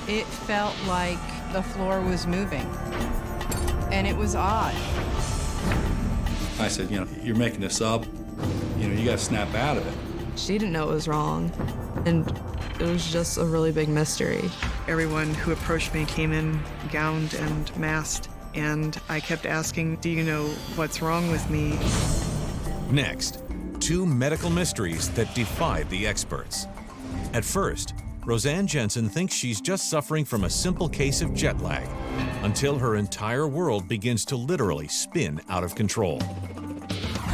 It felt like the floor was moving, and it was odd. I said, you're making this up. You got to snap out of it. She didn't know it was wrong, and it was just a really big mystery. Everyone who approached me came in gowned and masked, and I kept asking, do you know what's wrong with me? Next, two medical mysteries that defy the experts. At first, Roseanne Jensen thinks she's just suffering from a simple case of jet lag, until her entire world begins to literally spin out of control.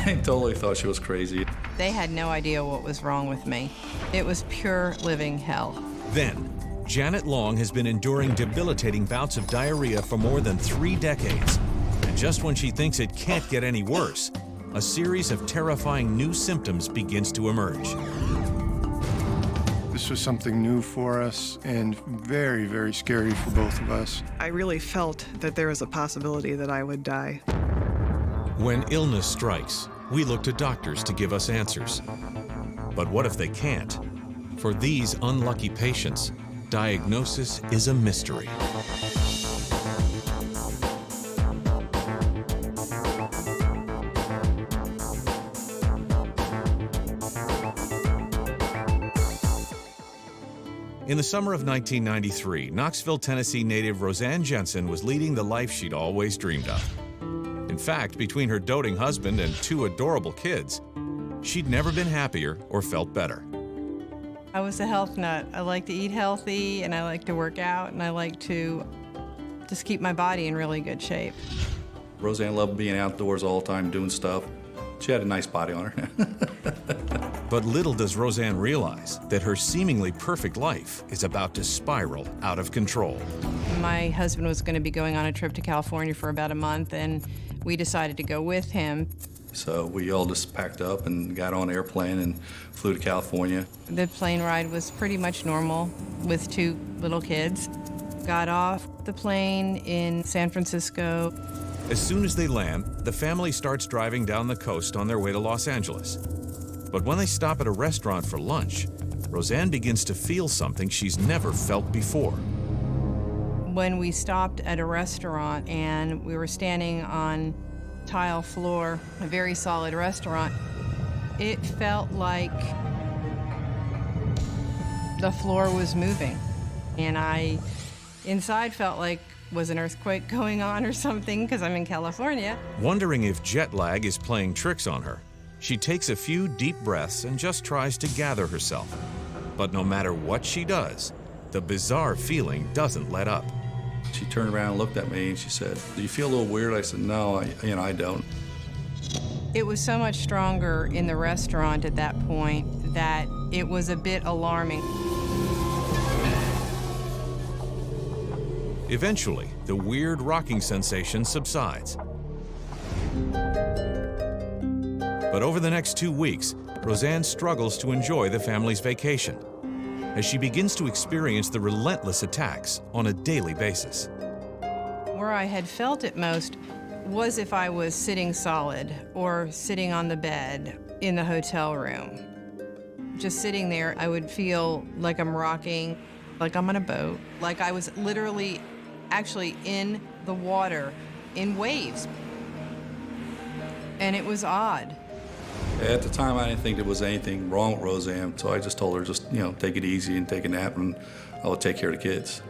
I totally thought she was crazy. They had no idea what was wrong with me. It was pure living hell. Then, Janet Long has been enduring debilitating bouts of diarrhea for more than 3 decades. And just when she thinks it can't get any worse, a series of terrifying new symptoms begins to emerge. This was something new for us and very, very scary for both of us. I really felt that there was a possibility that I would die. When illness strikes, we look to doctors to give us answers. But what if they can't? For these unlucky patients, diagnosis is a mystery. In the summer of 1993, Knoxville, Tennessee native Roseanne Jensen was leading the life she'd always dreamed of. In fact, between her doting husband and 2 adorable kids, she'd never been happier or felt better. I was a health nut. I like to eat healthy, and I like to work out, and I like to just keep my body in really good shape. Roseanne loved being outdoors all the time, doing stuff. She had a nice body on her. But little does Roseanne realize that her seemingly perfect life is about to spiral out of control. My husband was going to be going on a trip to California for about a month, and we decided to go with him. So we all just packed up and got on an airplane and flew to California. The plane ride was pretty much normal with 2 little kids. Got off the plane in San Francisco. As soon as they land, the family starts driving down the coast on their way to Los Angeles. But when they stop at a restaurant for lunch, Roseanne begins to feel something she's never felt before. When we stopped at a restaurant and we were standing on tile floor, a very solid restaurant, it felt like the floor was moving. And I, inside, felt like, was an earthquake going on or something, because I'm in California. Wondering if jet lag is playing tricks on her, she takes a few deep breaths and just tries to gather herself. But no matter what she does, the bizarre feeling doesn't let up. She turned around and looked at me and she said, "Do you feel a little weird?" I said, "No, I don't." It was so much stronger in the restaurant at that point that it was a bit alarming. Eventually, the weird rocking sensation subsides. But over the next 2 weeks, Roseanne struggles to enjoy the family's vacation as she begins to experience the relentless attacks on a daily basis. Where I had felt it most was if I was sitting solid or sitting on the bed in the hotel room. Just sitting there, I would feel like I'm rocking, like I'm on a boat, like I was literally actually in the water in waves. And it was odd. At the time, I didn't think there was anything wrong with Roseanne, so I just told her, just, take it easy and take a nap, and I will take care of the kids.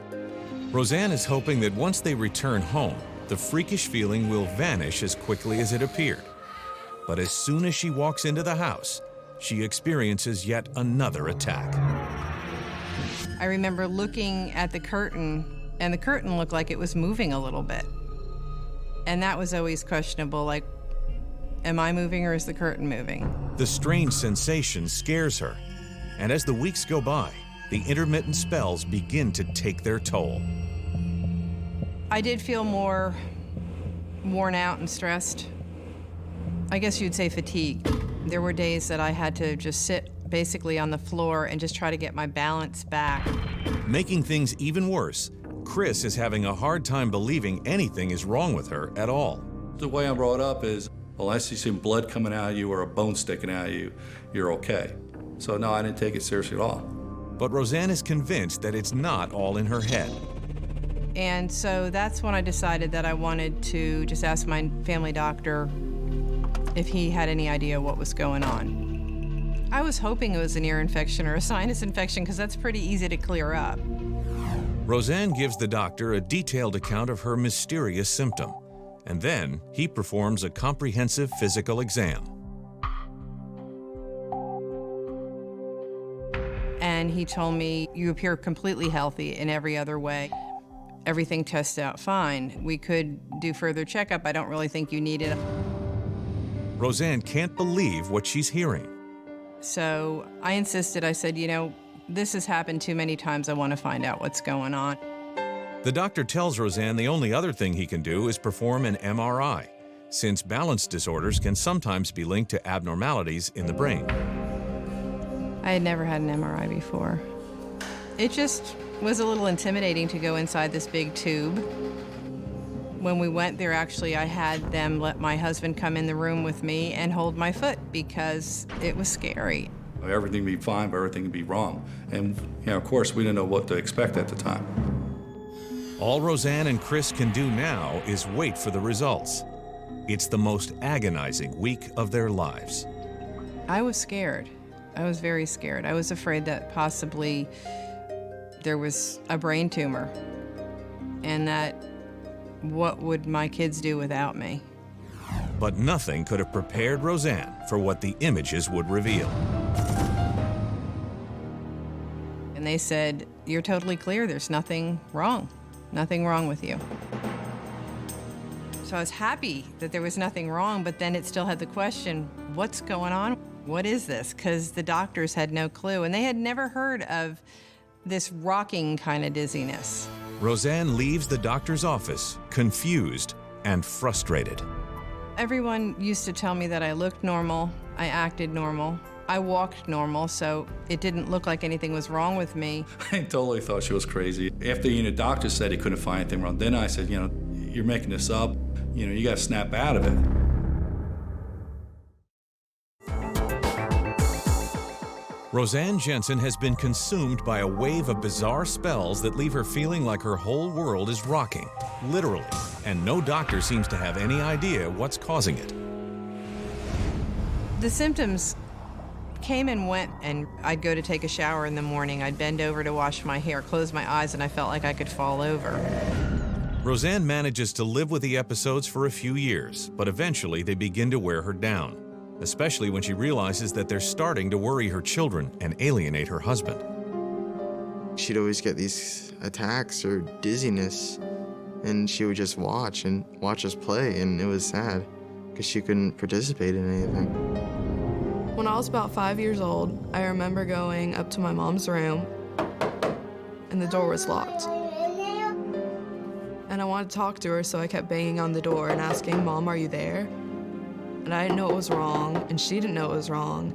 Roseanne is hoping that once they return home, the freakish feeling will vanish as quickly as it appeared. But as soon as she walks into the house, she experiences yet another attack. I remember looking at the curtain, and the curtain looked like it was moving a little bit. And that was always questionable, like, am I moving or is the curtain moving? The strange sensation scares her, and as the weeks go by, the intermittent spells begin to take their toll. I did feel more worn out and stressed. I guess you'd say fatigued. There were days that I had to just sit basically on the floor and just try to get my balance back. Making things even worse, Chris is having a hard time believing anything is wrong with her at all. The way I'm brought up is, unless you see blood coming out of you or a bone sticking out of you, you're okay. So no, I didn't take it seriously at all. But Roseanne is convinced that it's not all in her head. And so that's when I decided that I wanted to just ask my family doctor if he had any idea what was going on. I was hoping it was an ear infection or a sinus infection because that's pretty easy to clear up. Roseanne gives the doctor a detailed account of her mysterious symptom, and then he performs a comprehensive physical exam. And he told me, "You appear completely healthy in every other way. Everything tests out fine. We could do further checkup. I don't really think you need it." Roseanne can't believe what she's hearing. So I insisted. I said, this has happened too many times. I want to find out what's going on. The doctor tells Roseanne the only other thing he can do is perform an MRI, since balance disorders can sometimes be linked to abnormalities in the brain. I had never had an MRI before. It just was a little intimidating to go inside this big tube. When we went there, actually, I had them let my husband come in the room with me and hold my foot because it was scary. Everything would be fine, but everything would be wrong. And, of course, we didn't know what to expect at the time. All Roseanne and Chris can do now is wait for the results. It's the most agonizing week of their lives. I was scared. I was very scared. I was afraid that possibly there was a brain tumor and that what would my kids do without me? But nothing could have prepared Roseanne for what the images would reveal. And they said, "You're totally clear. There's nothing wrong. Nothing wrong with you." So I was happy that there was nothing wrong, but then it still had the question, what's going on? What is this? Because the doctors had no clue, and they had never heard of this rocking kind of dizziness. Roseanne leaves the doctor's office, confused and frustrated. Everyone used to tell me that I looked normal, I acted normal, I walked normal, so it didn't look like anything was wrong with me. I totally thought she was crazy. After the doctor said he couldn't find anything wrong, then I said, you're making this up. You got to snap out of it. Roseanne Jensen has been consumed by a wave of bizarre spells that leave her feeling like her whole world is rocking, literally, and no doctor seems to have any idea what's causing it. The symptoms came and went, and I'd go to take a shower in the morning. I'd bend over to wash my hair, close my eyes, and I felt like I could fall over. Roseanne manages to live with the episodes for a few years, but eventually they begin to wear her down, especially when she realizes that they're starting to worry her children and alienate her husband. She'd always get these attacks or dizziness, and she would just watch us play, and it was sad because she couldn't participate in anything. When I was about 5 years old, I remember going up to my mom's room, and the door was locked. And I wanted to talk to her, so I kept banging on the door and asking, "Mom, are you there?" And I didn't know it was wrong, and she didn't know it was wrong.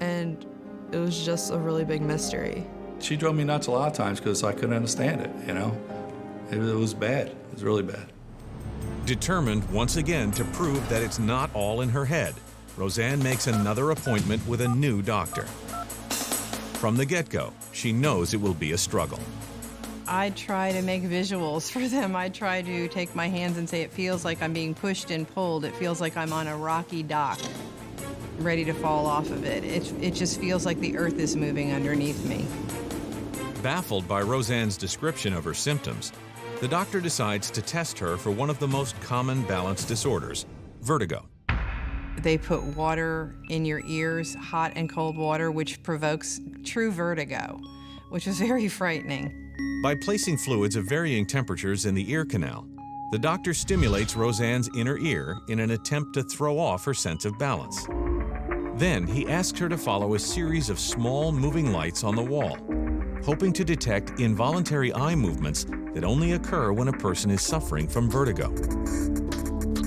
And it was just a really big mystery. She drove me nuts a lot of times because I couldn't understand it, It was bad. It was really bad. Determined once again to prove that it's not all in her head, Roseanne makes another appointment with a new doctor. From the get-go, she knows it will be a struggle. I try to make visuals for them. I try to take my hands and say, it feels like I'm being pushed and pulled. It feels like I'm on a rocky dock, ready to fall off of it. It just feels like the earth is moving underneath me. Baffled by Roseanne's description of her symptoms, the doctor decides to test her for one of the most common balance disorders, vertigo. They put water in your ears, hot and cold water, which provokes true vertigo, which was very frightening. By placing fluids of varying temperatures in the ear canal, the doctor stimulates Roseanne's inner ear in an attempt to throw off her sense of balance. Then he asks her to follow a series of small moving lights on the wall, hoping to detect involuntary eye movements that only occur when a person is suffering from vertigo.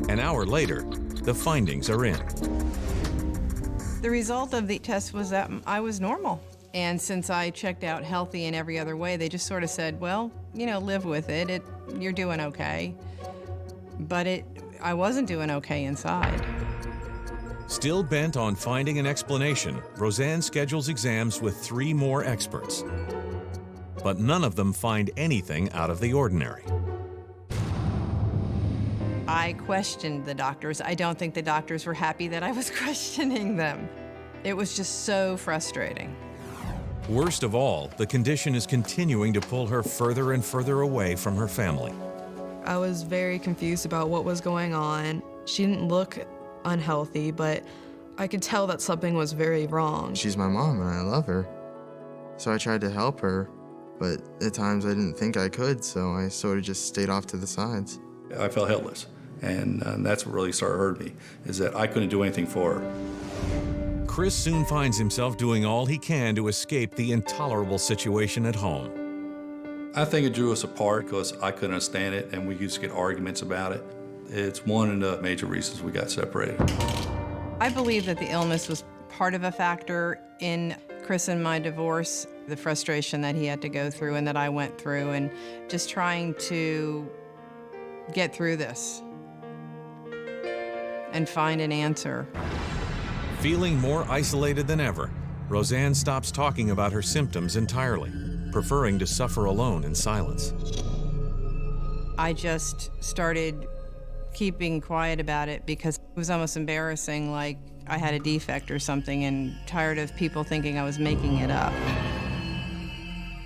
An hour later, the findings are in. The result of the test was that I was normal. And since I checked out healthy in every other way, they just sort of said, well, live with it. You're doing okay. But I wasn't doing okay inside. Still bent on finding an explanation, Roseanne schedules exams with 3 more experts. But none of them find anything out of the ordinary. I questioned the doctors. I don't think the doctors were happy that I was questioning them. It was just so frustrating. Worst of all, the condition is continuing to pull her further and further away from her family. I was very confused about what was going on. She didn't look unhealthy, but I could tell that something was very wrong. She's my mom and I love her. So I tried to help her, but at times I didn't think I could, so I sort of just stayed off to the sides. I felt helpless, and that's what really started hurting me, is that I couldn't do anything for her. Chris soon finds himself doing all he can to escape the intolerable situation at home. I think it drew us apart because I couldn't understand it, and we used to get arguments about it. It's one of the major reasons we got separated. I believe that the illness was part of a factor in Chris and my divorce, the frustration that he had to go through and that I went through, and just trying to get through this and find an answer. Feeling more isolated than ever, Roseanne stops talking about her symptoms entirely, preferring to suffer alone in silence. I just started keeping quiet about it because it was almost embarrassing, like I had a defect or something, and tired of people thinking I was making it up.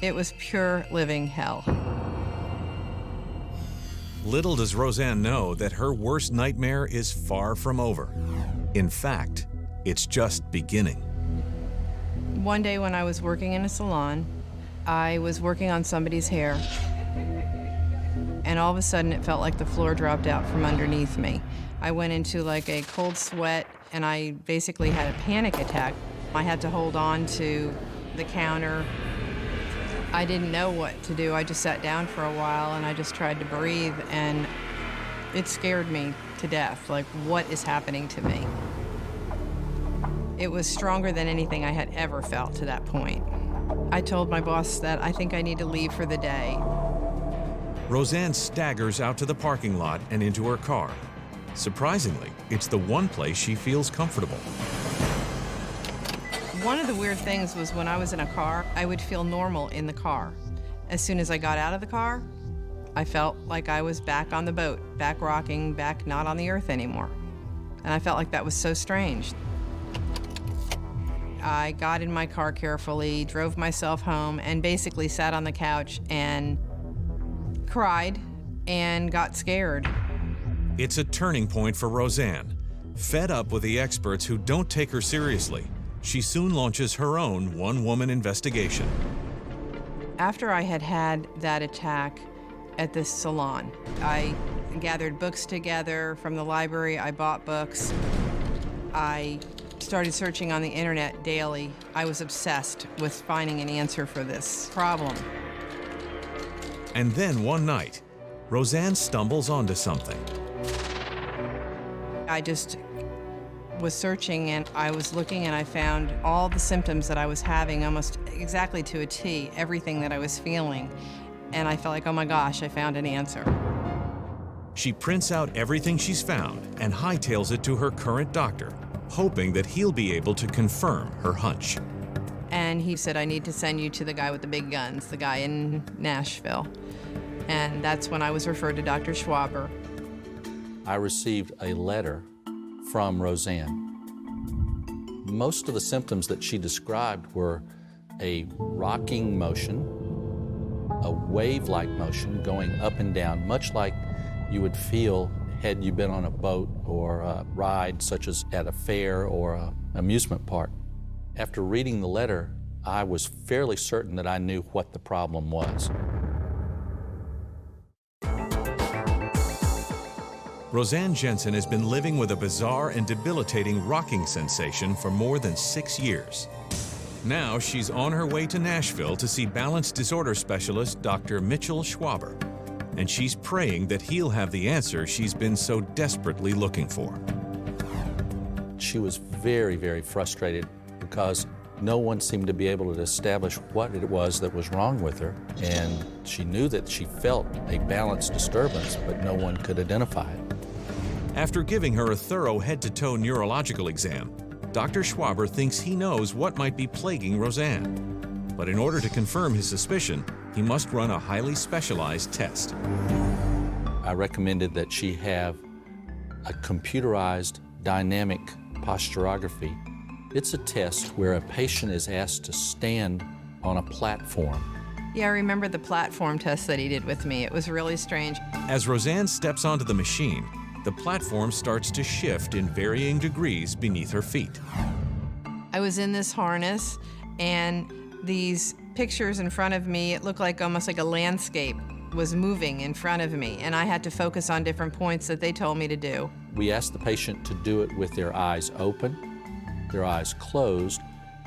It was pure living hell. Little does Roseanne know that her worst nightmare is far from over. In fact, it's just beginning. One day when I was working in a salon, I was working on somebody's hair, and all of a sudden it felt like the floor dropped out from underneath me. I went into like a cold sweat, and I basically had a panic attack. I had to hold on to the counter. I didn't know what to do. I just sat down for a while and I just tried to breathe, and it scared me to death. Like, what is happening to me? It was stronger than anything I had ever felt to that point. I told my boss that I think I need to leave for the day. Roseanne staggers out to the parking lot and into her car. Surprisingly, it's the one place she feels comfortable. One of the weird things was when I was in a car, I would feel normal in the car. As soon as I got out of the car, I felt like I was back on the boat, back rocking, back not on the earth anymore. And I felt like that was so strange. I got in my car carefully, drove myself home, and basically sat on the couch and cried and got scared. It's a turning point for Roseanne. Fed up with the experts who don't take her seriously, she soon launches her own one-woman investigation. After I had had that attack at this salon, I gathered books together from the library. I bought books. I started searching on the internet daily. I was obsessed with finding an answer for this problem. And then one night, Roseanne stumbles onto something. I just was searching, and I was looking, and I found all the symptoms that I was having almost exactly to a T, everything that I was feeling. And I felt like, oh my gosh, I found an answer. She prints out everything she's found and hightails it to her current doctor, hoping that he'll be able to confirm her hunch. And he said, I need to send you to the guy with the big guns, the guy in Nashville. And that's when I was referred to Dr. Schwaber. I received a letter from Roseanne. Most of the symptoms that she described were a rocking motion, a wave-like motion going up and down, much like you would feel had you been on a boat or a ride, such as at a fair or an amusement park. After reading the letter, I was fairly certain that I knew what the problem was. Roseanne Jensen has been living with a bizarre and debilitating rocking sensation for more than 6 years. Now she's on her way to Nashville to see balance disorder specialist Dr. Mitchell Schwaber, and she's praying that he'll have the answer she's been so desperately looking for. She was very, very frustrated because no one seemed to be able to establish what it was that was wrong with her, and she knew that she felt a balance disturbance, but no one could identify it. After giving her a thorough head-to-toe neurological exam, Dr. Schwaber thinks he knows what might be plaguing Roseanne. But in order to confirm his suspicion, he must run a highly specialized test. I recommended that she have a computerized dynamic posturography. It's a test where a patient is asked to stand on a platform. Yeah, I remember the platform test that he did with me. It was really strange. As Roseanne steps onto the machine, the platform starts to shift in varying degrees beneath her feet. I was in this harness, and these pictures in front of me, it looked like almost like a landscape was moving in front of me, and I had to focus on different points that they told me to do. We asked the patient to do it with their eyes open, their eyes closed,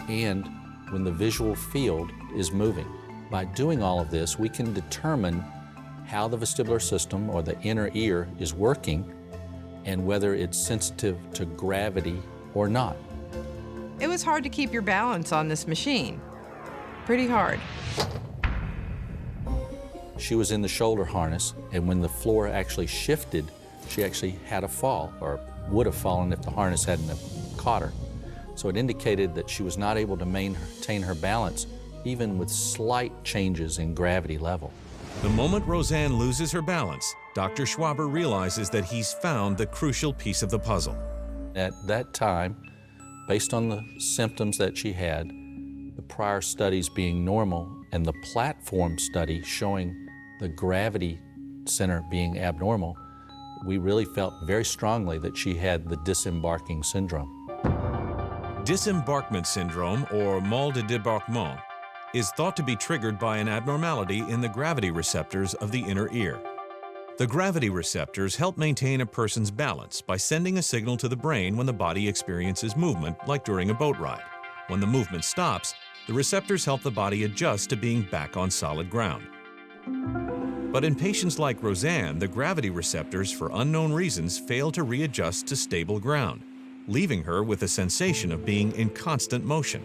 and when the visual field is moving. By doing all of this, we can determine how the vestibular system or the inner ear is working and whether it's sensitive to gravity or not. It was hard to keep your balance on this machine. Pretty hard. She was in the shoulder harness, and when the floor actually shifted, she actually had a fall, or would have fallen if the harness hadn't have caught her. So it indicated that she was not able to maintain her balance, even with slight changes in gravity level. The moment Roseanne loses her balance, Dr. Schwaber realizes that he's found the crucial piece of the puzzle. At that time, based on the symptoms that she had, the prior studies being normal, and the platform study showing the gravity center being abnormal, we really felt very strongly that she had the Disembarking Syndrome. Disembarkment syndrome, or mal de débarquement, is thought to be triggered by an abnormality in the gravity receptors of the inner ear. The gravity receptors help maintain a person's balance by sending a signal to the brain when the body experiences movement, like during a boat ride. When the movement stops, the receptors help the body adjust to being back on solid ground. But in patients like Roseanne, the gravity receptors, for unknown reasons, fail to readjust to stable ground, leaving her with a sensation of being in constant motion.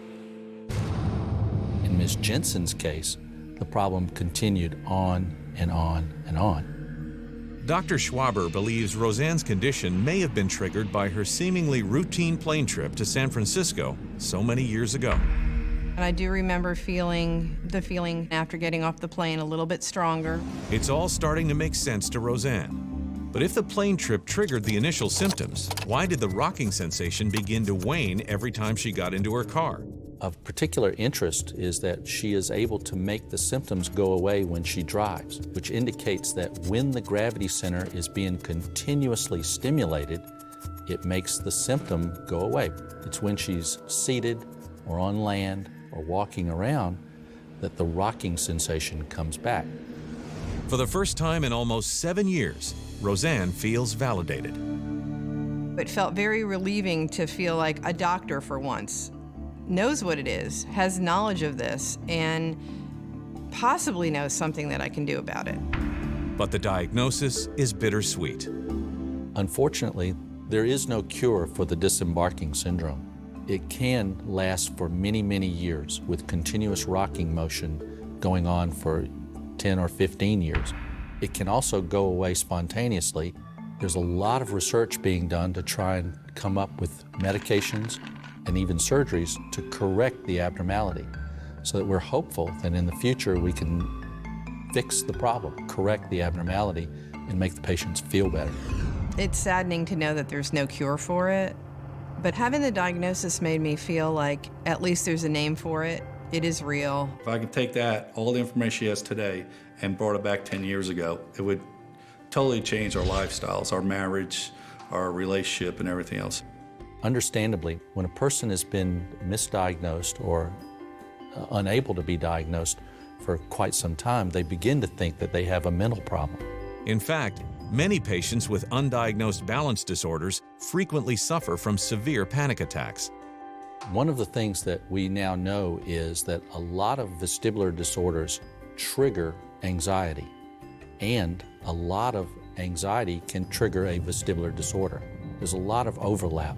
In Ms. Jensen's case, the problem continued on and on and on. Dr. Schwaber believes Roseanne's condition may have been triggered by her seemingly routine plane trip to San Francisco so many years ago. And I do remember feeling the feeling after getting off the plane a little bit stronger. It's all starting to make sense to Roseanne. But if the plane trip triggered the initial symptoms, why did the rocking sensation begin to wane every time she got into her car? Of particular interest is that she is able to make the symptoms go away when she drives, which indicates that when the gravity center is being continuously stimulated, it makes the symptom go away. It's when she's seated or on land or walking around that the rocking sensation comes back. For the first time in almost 7 years, Roseanne feels validated. It felt very relieving to feel like a doctor for once knows what it is, has knowledge of this, and possibly knows something that I can do about it. But the diagnosis is bittersweet. Unfortunately, there is no cure for the Disembarking Syndrome. It can last for many, many years with continuous rocking motion going on for 10 or 15 years. It can also go away spontaneously. There's a lot of research being done to try and come up with medications and even surgeries to correct the abnormality, so that we're hopeful that in the future we can fix the problem, correct the abnormality, and make the patients feel better. It's saddening to know that there's no cure for it, but having the diagnosis made me feel like at least there's a name for it. It is real. If I could take that, all the information she has today, and brought it back 10 years ago, it would totally change our lifestyles, our marriage, our relationship, and everything else. Understandably, when a person has been misdiagnosed or unable to be diagnosed for quite some time, they begin to think that they have a mental problem. In fact, many patients with undiagnosed balance disorders frequently suffer from severe panic attacks. One of the things that we now know is that a lot of vestibular disorders trigger anxiety, and a lot of anxiety can trigger a vestibular disorder. There's a lot of overlap.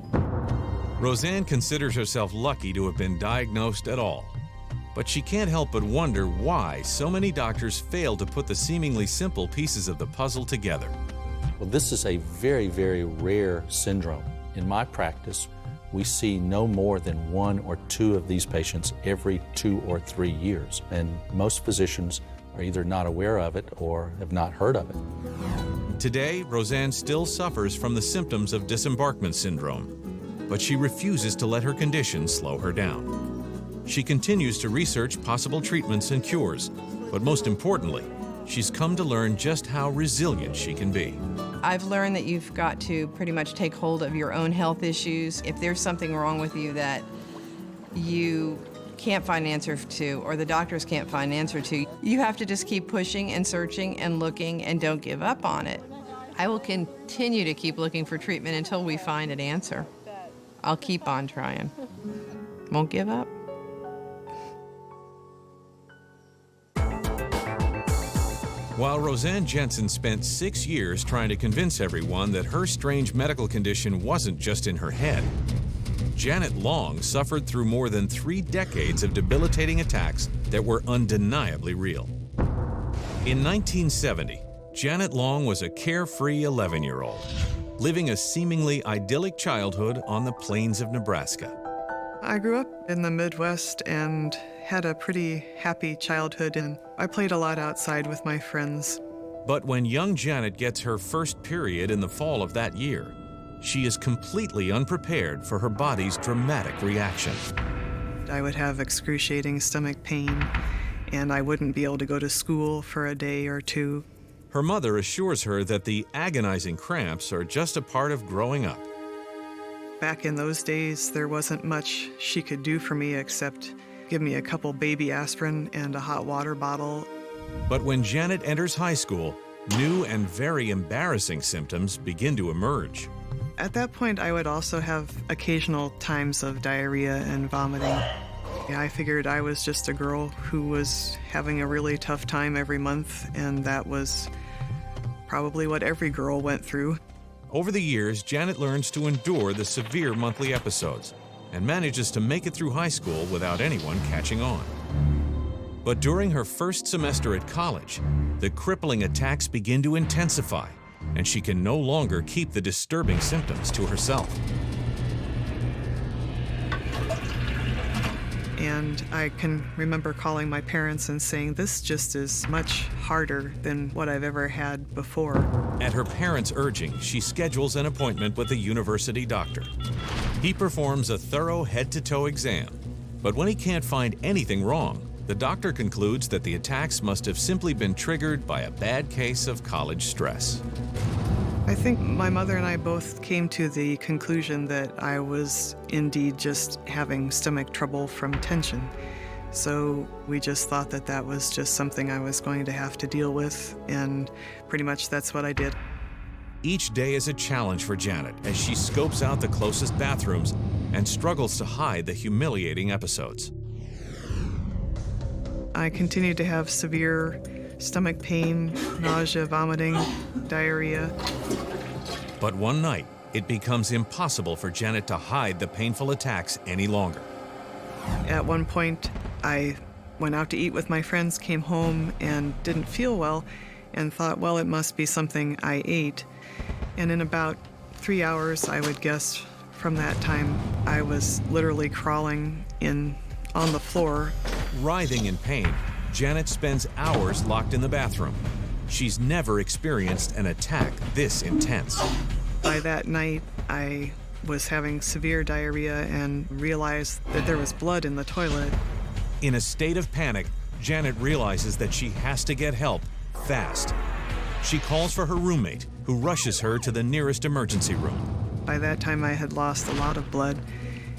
Roseanne considers herself lucky to have been diagnosed at all. But she can't help but wonder why so many doctors fail to put the seemingly simple pieces of the puzzle together. Well, this is a very, very rare syndrome. In my practice, we see no more than 1 or 2 of these patients every 2 or 3 years, and most physicians are either not aware of it or have not heard of it. Today, Roseanne still suffers from the symptoms of Disembarkment Syndrome, but she refuses to let her condition slow her down. She continues to research possible treatments and cures, but most importantly, she's come to learn just how resilient she can be. I've learned that you've got to pretty much take hold of your own health issues. If there's something wrong with you that you can't find an answer to, or the doctors can't find an answer to, you have to just keep pushing and searching and looking, and don't give up on it. I will continue to keep looking for treatment until we find an answer. I'll keep on trying. Won't give up. While Roseanne Jensen spent 6 years trying to convince everyone that her strange medical condition wasn't just in her head, Janet Long suffered through more than 3 decades of debilitating attacks that were undeniably real. In 1970, Janet Long was a carefree 11-year-old, living a seemingly idyllic childhood on the plains of Nebraska. I grew up in the Midwest and had a pretty happy childhood, and I played a lot outside with my friends. But when young Janet gets her first period in the fall of that year, she is completely unprepared for her body's dramatic reaction. I would have excruciating stomach pain, and I wouldn't be able to go to school for a day or 2. Her mother assures her that the agonizing cramps are just a part of growing up. Back in those days, there wasn't much she could do for me except give me a couple baby aspirin and a hot water bottle. But when Janet enters high school, new and very embarrassing symptoms begin to emerge. At that point, I would also have occasional times of diarrhea and vomiting. I figured I was just a girl who was having a really tough time every month, and that was probably what every girl went through. Over the years, Janet learns to endure the severe monthly episodes and manages to make it through high school without anyone catching on. But during her first semester at college, the crippling attacks begin to intensify, and she can no longer keep the disturbing symptoms to herself. And I can remember calling my parents and saying, this just is much harder than what I've ever had before. At her parents' urging, she schedules an appointment with a university doctor. He performs a thorough head-to-toe exam, but when he can't find anything wrong, the doctor concludes that the attacks must have simply been triggered by a bad case of college stress. I think my mother and I both came to the conclusion that I was indeed just having stomach trouble from tension. So we just thought that that was just something I was going to have to deal with, and pretty much that's what I did. Each day is a challenge for Janet as she scopes out the closest bathrooms and struggles to hide the humiliating episodes. I continued to have severe stomach pain, nausea, vomiting, diarrhea. But one night, it becomes impossible for Janet to hide the painful attacks any longer. At one point, I went out to eat with my friends, came home and didn't feel well, and thought, well, it must be something I ate. And in about 3 hours, I would guess, from that time, I was literally crawling on the floor. Writhing in pain, Janet spends hours locked in the bathroom. She's never experienced an attack this intense. By that night, I was having severe diarrhea and realized that there was blood in the toilet. In a state of panic, Janet realizes that she has to get help fast. She calls for her roommate, who rushes her to the nearest emergency room. By that time, I had lost a lot of blood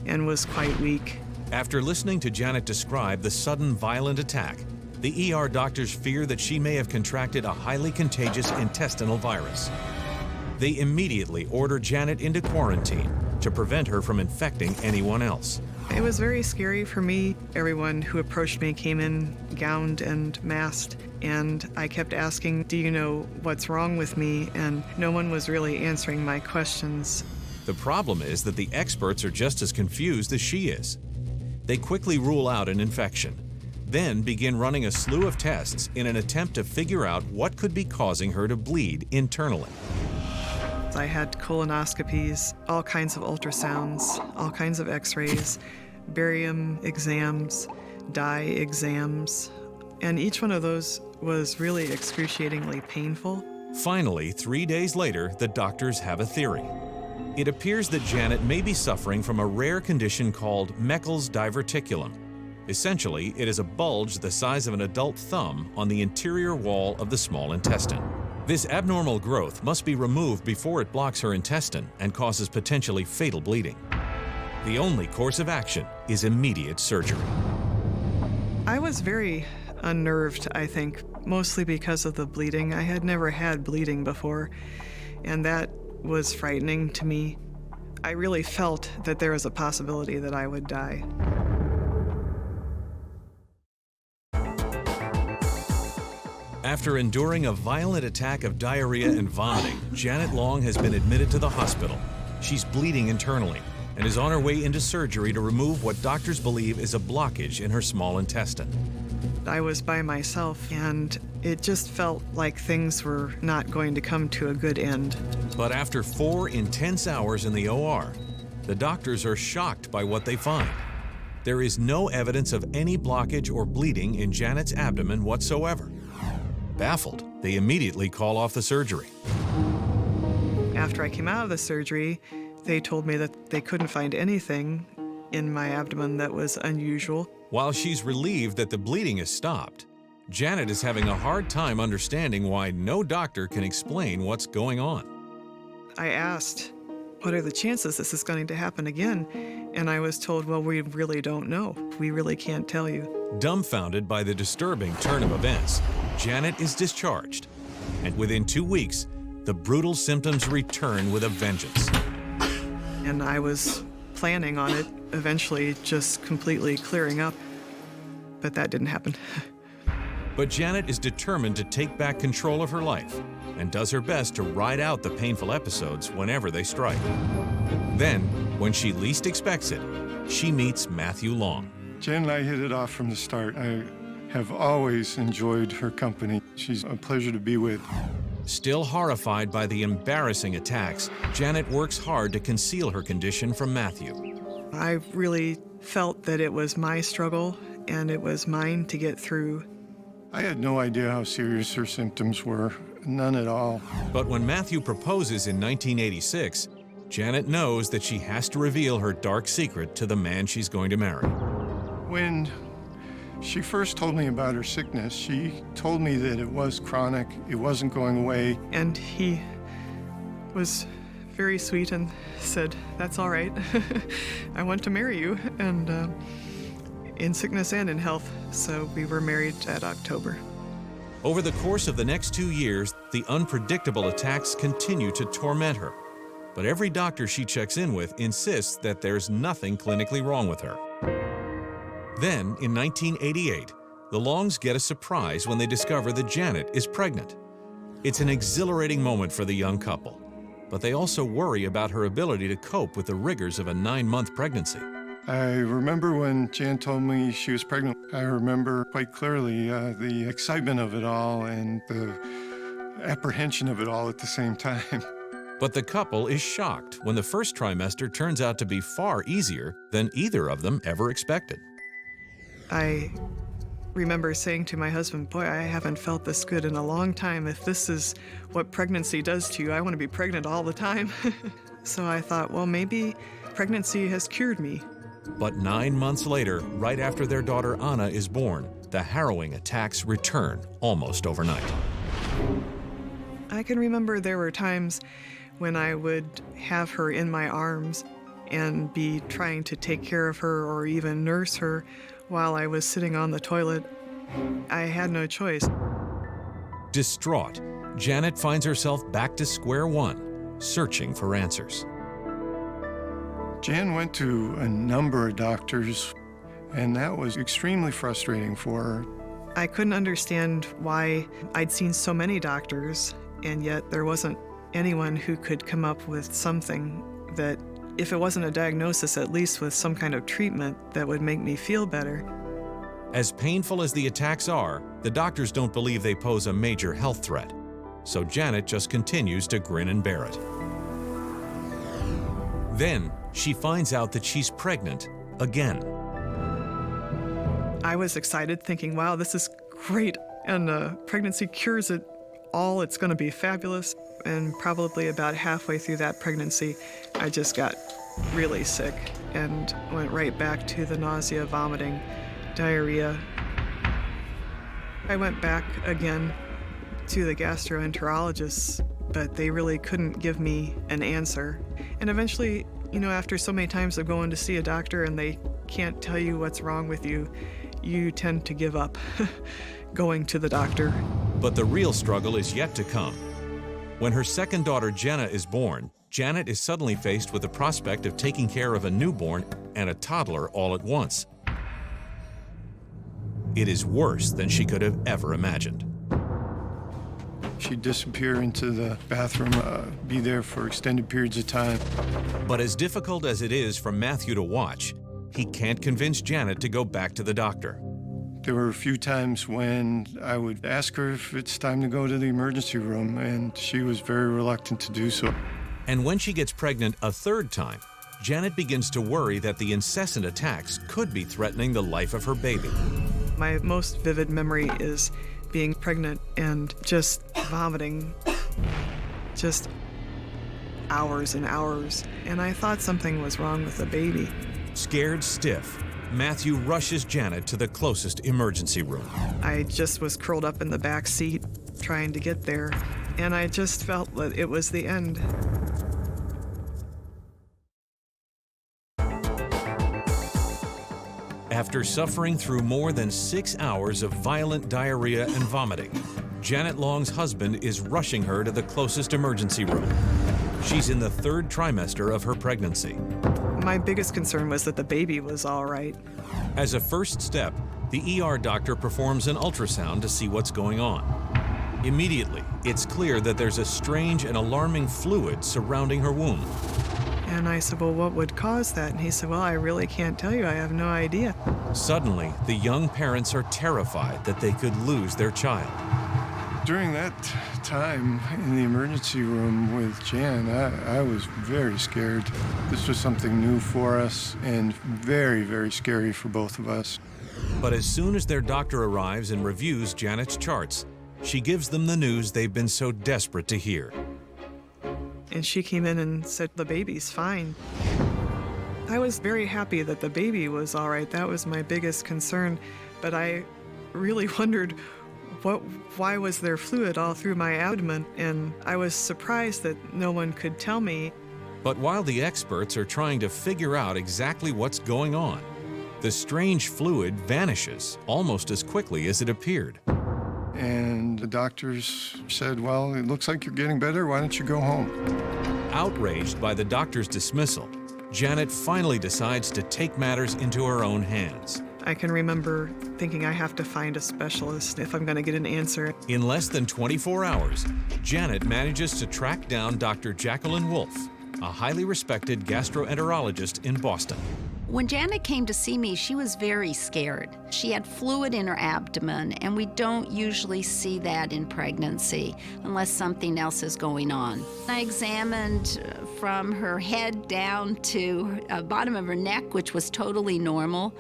and was quite weak. After listening to Janet describe the sudden violent attack, the ER doctors fear that she may have contracted a highly contagious intestinal virus. They immediately order Janet into quarantine to prevent her from infecting anyone else. It was very scary for me. Everyone who approached me came in gowned and masked, and I kept asking, do you know what's wrong with me? And no one was really answering my questions. The problem is that the experts are just as confused as she is. They quickly rule out an infection, then begin running a slew of tests in an attempt to figure out what could be causing her to bleed internally. I had colonoscopies, all kinds of ultrasounds, all kinds of x-rays, barium exams, dye exams, and each one of those was really excruciatingly painful. Finally, 3 days later, the doctors have a theory. It appears that Janet may be suffering from a rare condition called Meckel's diverticulum. Essentially, it is a bulge the size of an adult thumb on the interior wall of the small intestine. This abnormal growth must be removed before it blocks her intestine and causes potentially fatal bleeding. The only course of action is immediate surgery. I was very unnerved, I think, mostly because of the bleeding. I had never had bleeding before, and that was frightening to me. I really felt that there was a possibility that I would die. After enduring a violent attack of diarrhea and vomiting, Janet Long has been admitted to the hospital. She's bleeding internally and is on her way into surgery to remove what doctors believe is a blockage in her small intestine. I was by myself, and it just felt like things were not going to come to a good end. But after 4 intense hours in the OR, the doctors are shocked by what they find. There is no evidence of any blockage or bleeding in Janet's abdomen whatsoever. Baffled, they immediately call off the surgery. After I came out of the surgery, they told me that they couldn't find anything in my abdomen that was unusual. While she's relieved that the bleeding has stopped, Janet is having a hard time understanding why no doctor can explain what's going on. I asked, what are the chances this is going to happen again? And I was told, well, we really don't know. We really can't tell you. Dumbfounded by the disturbing turn of events, Janet is discharged, and within 2 weeks, the brutal symptoms return with a vengeance. And I was planning on it eventually just completely clearing up, but that didn't happen. But Janet is determined to take back control of her life and does her best to ride out the painful episodes whenever they strike. Then, when she least expects it, she meets Matthew Long. Jen and I hit it off from the start. I have always enjoyed her company. She's a pleasure to be with. Still horrified by the embarrassing attacks, Janet works hard to conceal her condition from Matthew. I really felt that it was my struggle and it was mine to get through. I had no idea how serious her symptoms were, none at all. But when Matthew proposes in 1986, Janet knows that she has to reveal her dark secret to the man she's going to marry. When she first told me about her sickness, she told me that it was chronic, it wasn't going away. And he was very sweet and said, that's all right. I want to marry you, and in sickness and in health. So we were married that October. Over the course of the next 2 years, the unpredictable attacks continue to torment her. But every doctor she checks in with insists that there's nothing clinically wrong with her. Then, in 1988, the Longs get a surprise when they discover that Janet is pregnant. It's an exhilarating moment for the young couple, but they also worry about her ability to cope with the rigors of a 9-month pregnancy. I remember when Jan told me she was pregnant. I remember quite clearly the excitement of it all and the apprehension of it all at the same time. But the couple is shocked when the first trimester turns out to be far easier than either of them ever expected. I remember saying to my husband, boy, I haven't felt this good in a long time. If this is what pregnancy does to you, I want to be pregnant all the time. So I thought, well, maybe pregnancy has cured me. But 9 months later, right after their daughter Anna is born, the harrowing attacks return almost overnight. I can remember there were times when I would have her in my arms and be trying to take care of her or even nurse her while I was sitting on the toilet. I had no choice. Distraught, Janet finds herself back to square one, searching for answers. Jan went to a number of doctors, and that was extremely frustrating for her. I couldn't understand why I'd seen so many doctors, and yet there wasn't anyone who could come up with something that, if it wasn't a diagnosis, at least with some kind of treatment that would make me feel better. As painful as the attacks are, the doctors don't believe they pose a major health threat. So Janet just continues to grin and bear it. Then she finds out that she's pregnant again. I was excited, thinking, wow, this is great. And pregnancy cures it all. It's going to be fabulous. And probably about halfway through that pregnancy, I just got really sick and went right back to the nausea, vomiting, diarrhea. I went back again to the gastroenterologist, but they really couldn't give me an answer. And eventually, you know, after so many times of going to see a doctor and they can't tell you what's wrong with you, you tend to give up going to the doctor. But the real struggle is yet to come. When her second daughter, Jenna, is born, Janet is suddenly faced with the prospect of taking care of a newborn and a toddler all at once. It is worse than she could have ever imagined. She'd disappear into the bathroom, be there for extended periods of time. But as difficult as it is for Matthew to watch, he can't convince Janet to go back to the doctor. There were a few times when I would ask her if it's time to go to the emergency room, and she was very reluctant to do so. And when she gets pregnant a third time, Janet begins to worry that the incessant attacks could be threatening the life of her baby. My most vivid memory is being pregnant and just vomiting, just hours and hours. And I thought something was wrong with the baby. Scared stiff, Matthew rushes Janet to the closest emergency room. I just was curled up in the back seat trying to get there, and I just felt that it was the end. After suffering through more than 6 hours of violent diarrhea and vomiting, Janet Long's husband is rushing her to the closest emergency room. She's in the 3rd trimester of her pregnancy. My biggest concern was that the baby was all right. As a first step, the ER doctor performs an ultrasound to see what's going on. Immediately, it's clear that there's a strange and alarming fluid surrounding her womb. And I said, well, what would cause that? And he said, well, I really can't tell you. I have no idea. Suddenly, the young parents are terrified that they could lose their child. During that time in the emergency room with Jan, I was very scared. This was something new for us and very, very scary for both of us. But as soon as their doctor arrives and reviews Janet's charts, she gives them the news they've been so desperate to hear. And she came in and said, the baby's fine. I was very happy that the baby was all right. That was my biggest concern. But I really wondered, why was there fluid all through my abdomen? And I was surprised that no one could tell me. But while the experts are trying to figure out exactly what's going on, the strange fluid vanishes almost as quickly as it appeared. And the doctors said, well, it looks like you're getting better. Why don't you go home? Outraged by the doctor's dismissal, Janet finally decides to take matters into her own hands. I can remember thinking I have to find a specialist if I'm going to get an answer. In less than 24 hours, Janet manages to track down Dr. Jacqueline Wolfe, a highly respected gastroenterologist in Boston. When Janet came to see me, she was very scared. She had fluid in her abdomen, and we don't usually see that in pregnancy unless something else is going on. I examined from her head down to the bottom of her neck, which was totally normal.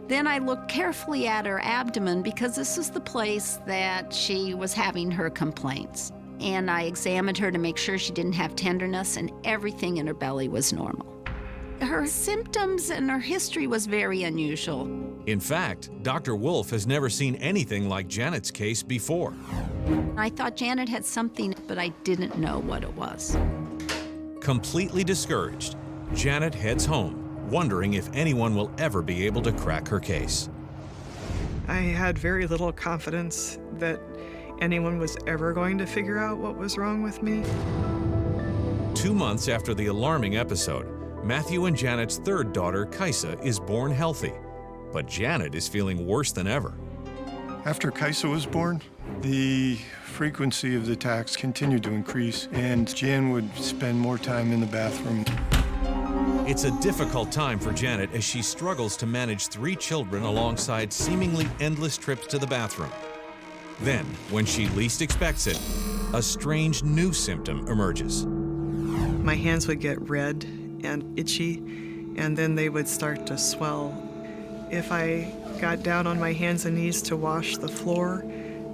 Then I looked carefully at her abdomen because this is the place that she was having her complaints. And I examined her to make sure she didn't have tenderness, and everything in her belly was normal. Her symptoms and her history was very unusual. In fact, Dr. Wolfe has never seen anything like Janet's case before. I thought Janet had something, but I didn't know what it was. Completely discouraged, Janet heads home, wondering if anyone will ever be able to crack her case. I had very little confidence that anyone was ever going to figure out what was wrong with me. 2 months after the alarming episode, Matthew and Janet's 3rd daughter, Kaisa, is born healthy, but Janet is feeling worse than ever. After Kaisa was born, the frequency of the attacks continued to increase, and Jan would spend more time in the bathroom. It's a difficult time for Janet as she struggles to manage 3 children alongside seemingly endless trips to the bathroom. Then, when she least expects it, a strange new symptom emerges. My hands would get red and itchy, and then they would start to swell. If I got down on my hands and knees to wash the floor,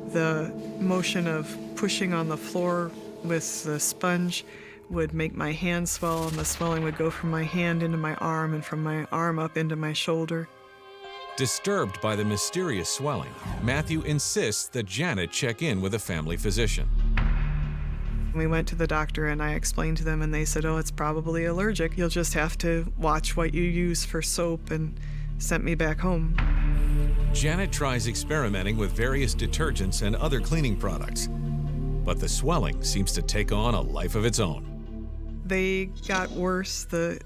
the motion of pushing on the floor with the sponge would make my hand swell, and the swelling would go from my hand into my arm and from my arm up into my shoulder. Disturbed by the mysterious swelling, Matthew insists that Janet check in with a family physician. We went to the doctor and I explained to them, and they said, oh, it's probably allergic. You'll just have to watch what you use for soap, and sent me back home. Janet tries experimenting with various detergents and other cleaning products, but the swelling seems to take on a life of its own. They got worse. The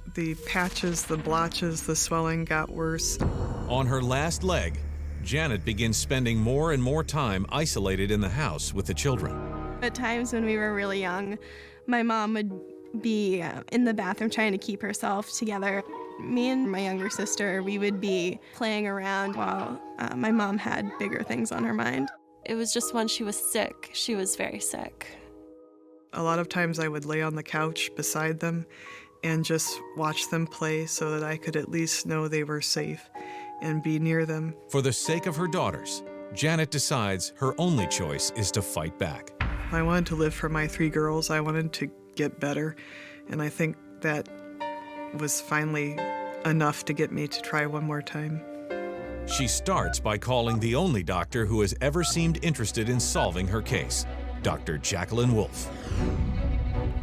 patches, the blotches, the swelling got worse. On her last leg, Janet begins spending more and more time isolated in the house with the children. At times when we were really young, my mom would be in the bathroom trying to keep herself together. Me and my younger sister, we would be playing around while my mom had bigger things on her mind. It was just when she was sick, she was very sick. A lot of times I would lay on the couch beside them and just watch them play so that I could at least know they were safe and be near them. For the sake of her daughters, Janet decides her only choice is to fight back. I wanted to live for my 3 girls. I wanted to get better, and I think that was finally enough to get me to try one more time. She starts by calling the only doctor who has ever seemed interested in solving her case, Dr. Jacqueline Wolfe.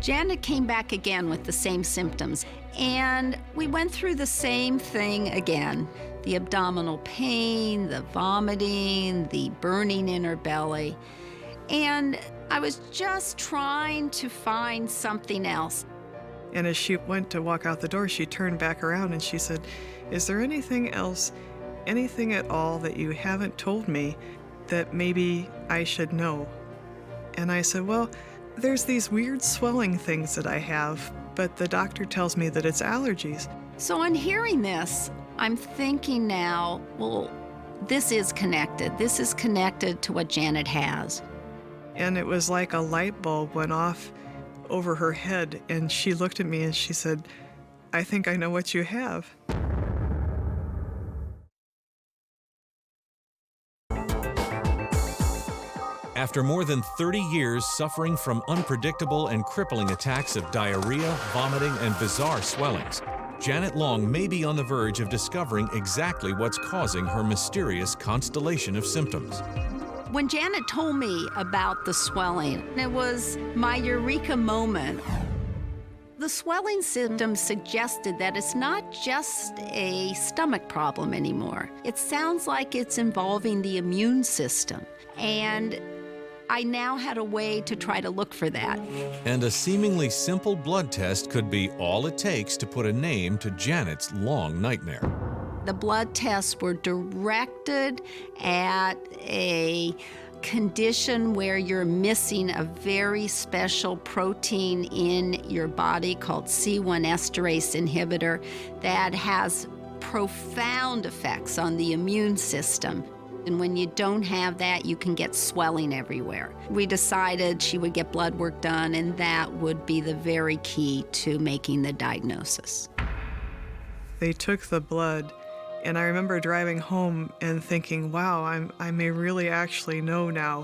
Janet came back again with the same symptoms, and we went through the same thing again. The abdominal pain, the vomiting, the burning in her belly. And I was just trying to find something else. And as she went to walk out the door, she turned back around and she said, is there anything else, anything at all that you haven't told me that maybe I should know? And I said, well, there's these weird swelling things that I have, but the doctor tells me that it's allergies. So on hearing this, I'm thinking now, well, this is connected. This is connected to what Janet has. And it was like a light bulb went off over her head, and she looked at me and she said, I think I know what you have. After more than 30 years suffering from unpredictable and crippling attacks of diarrhea, vomiting, and bizarre swellings, Janet Long may be on the verge of discovering exactly what's causing her mysterious constellation of symptoms. When Janet told me about the swelling, it was my eureka moment. The swelling symptoms suggested that it's not just a stomach problem anymore. It sounds like it's involving the immune system. And I now had a way to try to look for that. And a seemingly simple blood test could be all it takes to put a name to Janet's long nightmare. The blood tests were directed at a condition where you're missing a very special protein in your body called C1 esterase inhibitor that has profound effects on the immune system. And when you don't have that, you can get swelling everywhere. We decided she would get blood work done, and that would be the very key to making the diagnosis. They took the blood, and I remember driving home and thinking, wow, I may really actually know now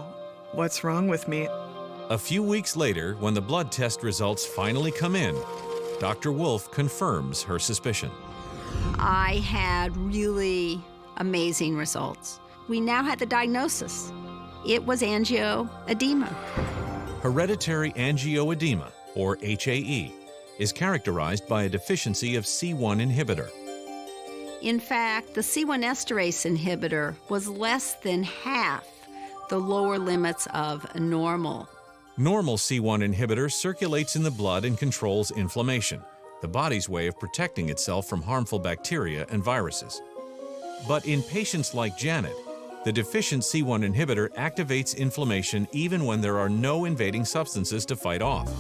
what's wrong with me. A few weeks later, when the blood test results finally come in, Dr. Wolfe confirms her suspicion. I had really amazing results. We now had the diagnosis. It was angioedema. Hereditary angioedema, or HAE, is characterized by a deficiency of C1 inhibitor. In fact, the C1 esterase inhibitor was less than half the lower limits of normal. Normal C1 inhibitor circulates in the blood and controls inflammation, the body's way of protecting itself from harmful bacteria and viruses. But in patients like Janet, the deficient C1 inhibitor activates inflammation even when there are no invading substances to fight off.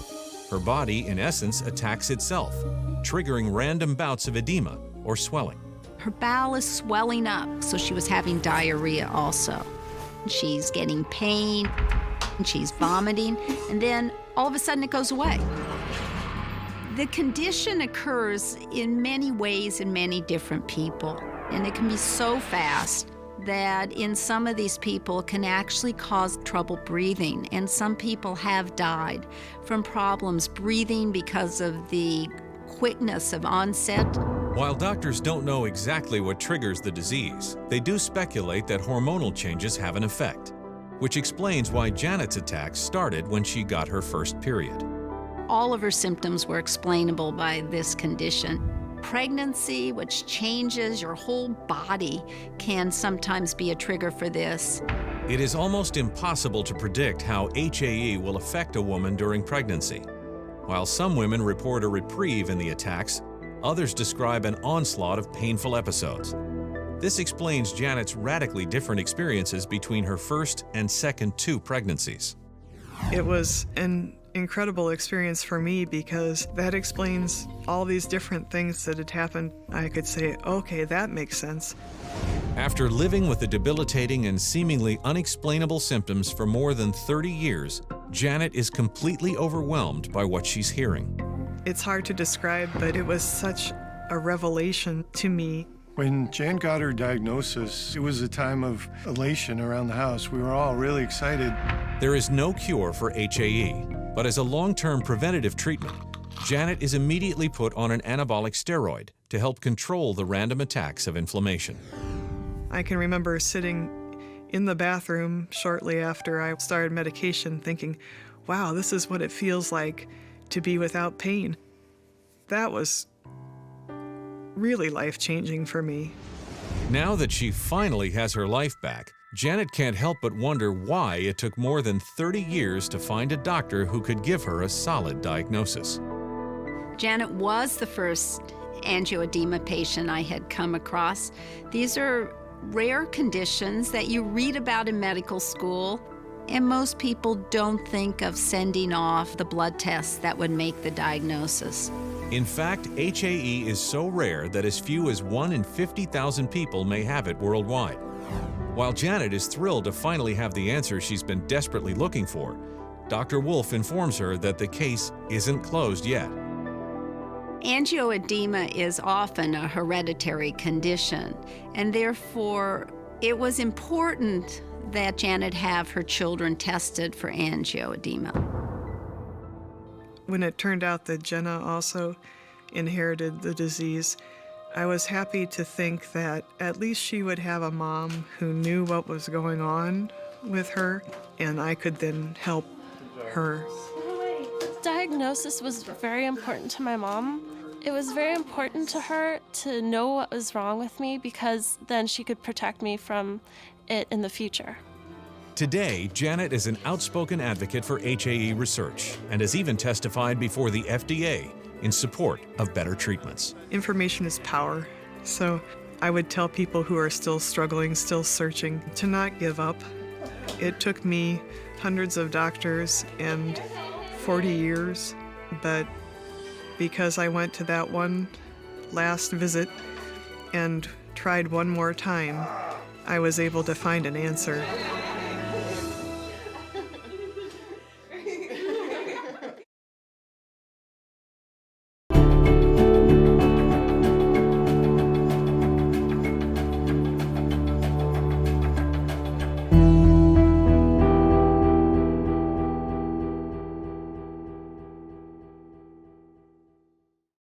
Her body, in essence, attacks itself, triggering random bouts of edema or swelling. Her bowel is swelling up, so she was having diarrhea also. She's getting pain, and she's vomiting, and then all of a sudden it goes away. The condition occurs in many ways in many different people, and it can be so fast that in some of these people it can actually cause trouble breathing, and some people have died from problems breathing because of the quickness of onset. While doctors don't know exactly what triggers the disease, they do speculate that hormonal changes have an effect, which explains why Janet's attacks started when she got her first period. All of her symptoms were explainable by this condition. Pregnancy, which changes your whole body, can sometimes be a trigger for this. It is almost impossible to predict how HAE will affect a woman during pregnancy. While some women report a reprieve in the attacks, others describe an onslaught of painful episodes. This explains Janet's radically different experiences between her first and second 2 pregnancies. It was an incredible experience for me because that explains all these different things that had happened. I could say, okay, that makes sense. After living with the debilitating and seemingly unexplainable symptoms for more than 30 years, Janet is completely overwhelmed by what she's hearing. It's hard to describe, but it was such a revelation to me. When Jan got her diagnosis, it was a time of elation around the house. We were all really excited. There is no cure for HAE, but as a long-term preventative treatment, Janet is immediately put on an anabolic steroid to help control the random attacks of inflammation. I can remember sitting in the bathroom shortly after I started medication thinking, wow, this is what it feels like to be without pain. That was really life-changing for me. Now that she finally has her life back, Janet can't help but wonder why it took more than 30 years to find a doctor who could give her a solid diagnosis. Janet was the first angioedema patient I had come across. These are rare conditions that you read about in medical school, and most people don't think of sending off the blood tests that would make the diagnosis. In fact, HAE is so rare that as few as 1 in 50,000 people may have it worldwide. While Janet is thrilled to finally have the answer she's been desperately looking for, Dr. Wolf informs her that the case isn't closed yet. Angioedema is often a hereditary condition, and therefore it was important that Janet have her children tested for angioedema. When it turned out that Jenna also inherited the disease, I was happy to think that at least she would have a mom who knew what was going on with her, and I could then help her. Diagnosis was very important to my mom. It was very important to her to know what was wrong with me because then she could protect me from it in the future. Today, Janet is an outspoken advocate for HAE research and has even testified before the FDA in support of better treatments. Information is power, so I would tell people who are still struggling, still searching, to not give up. It took me hundreds of doctors and 40 years, but because I went to that one last visit and tried one more time, I was able to find an answer.